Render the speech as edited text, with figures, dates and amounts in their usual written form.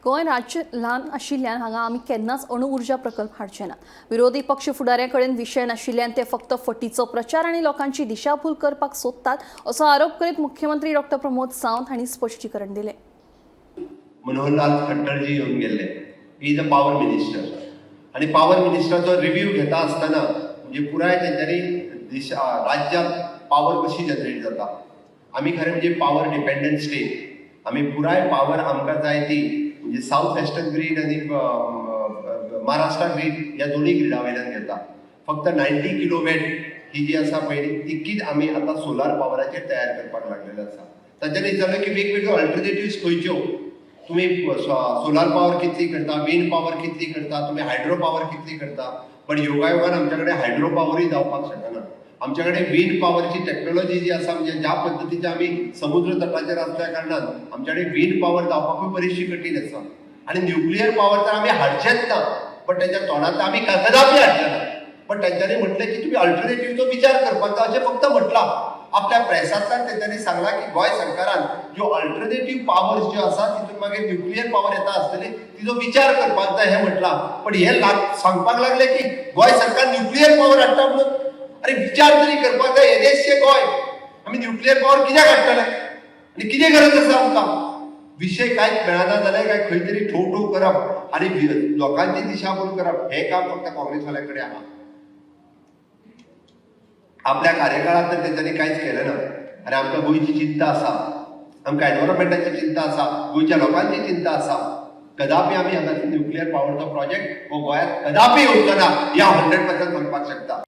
गोंय राज्य ल्हान आशिल्ल्यान हांगा आमी केन्नाच अणु उर्जा प्रकल्प हाडचे ना। विरोधी पक्ष फुडाऱ्यांकडेन विशय नाशिल्ल्यान ते फक्त फटीचो प्रचार आनी लोकांची दिशाभूल करपाक सोदतात असो आरोप करीत मुख्यमंत्री डॉ. प्रमोद सावंत हांणी स्पश्टीकरण दिलें। मनोहरलाल खट्टर जी येऊन गेले, he is a power minister आणि पॉवर मिनिस्टरचो रिव्ह्यू घेता असताना म्हणजे पुराय त्यांच्यानी राज्यात पॉवर कशी जनरेट जाता, आम्ही खरे म्हणजे पॉवर डिपेंडंट स्टेट, आम्ही पुराय पॉवर आमकां जाय ती म्हणजे साऊथ वेस्टर्न ग्रीड आणि महाराष्ट्र ग्रीड या दोन्ही ग्रिडा वयल्यान घेता। फक्त 90 किलोवॅट ही जी आसा पळय तितकीच आम्ही आता सोलार पॉवराचेर तयार करपाक लागलेले आसा। ताच्यानी जालें की वेगवेगळ्यो अल्टरनेटिव्स खंयच्यो, तुम्ही सोलार पॉवर कितली करता, विंड पॉवर कितली करता, तुम्ही हायड्रो पॉवर कितली करता, पण योगायोगान आमच्याकडे हायड्रो पॉवरही जावपाक शकना। आमच्याकडे विंड पॉवरची टेक्नॉलॉजी जी आसा म्हणजे ज्या पद्धतीचे आम्ही समुद्र तटाचेर असल्या कारणान आमच्याकडे विंड पॉवर जावपाकूय बरीचशी कठीण आसा आणि न्यूक्लियर पॉवर तर आम्ही हाडचेच ना, पण त्याच्या तोंडात आम्ही कदापि हाडचे ना। पण त्यांच्यानी म्हटले की तुम्ही अल्टरनेटिव्हचो विचार करपाक अशें फक्त म्हटलां। आपल्या प्रेसांतल्यान त्यांच्यानी सांगला की गोंय सरकारान ज्यो अल्टरनेटिव्ह पॉवर्स ज्यो आसा तितून मागीर न्यूक्लियर पॉवर येता आसतली तिजो विचार करपाक जाय हें म्हटलां। पण हे सांगपाक लागले की गोंय सरकार न्यूक्लियर पॉवर हाडटा म्हणून। अरे विचार तरी करपाक जाय, हे देश शे गोंय, आमी न्यूक्लियर पॉवर कित्याक हाडटले आनी कितें गरज आसा आमकां? विषय कांयच मेळना जाल्यार काय खंय तरी ठोव करप आनी लोकांची दिशाभूल करप हे काम फक्त काँग्रेसवाल्यांकडे आहा। आपल्या कार्यकाळात तर त्यांनी कांयच केलें ना। अरे आमकां गोंयची चिंता आसा, आमकां एनवायरमेंटाची चिंता आसा, गोंयच्या लोकांची चिंता आसा। कदापि आमी हांगासर न्यूक्लियर पॉवरचो प्रोजेक्ट हो गोंयांत कदापि येवचो ना, या 100% म्हणपाक शकता।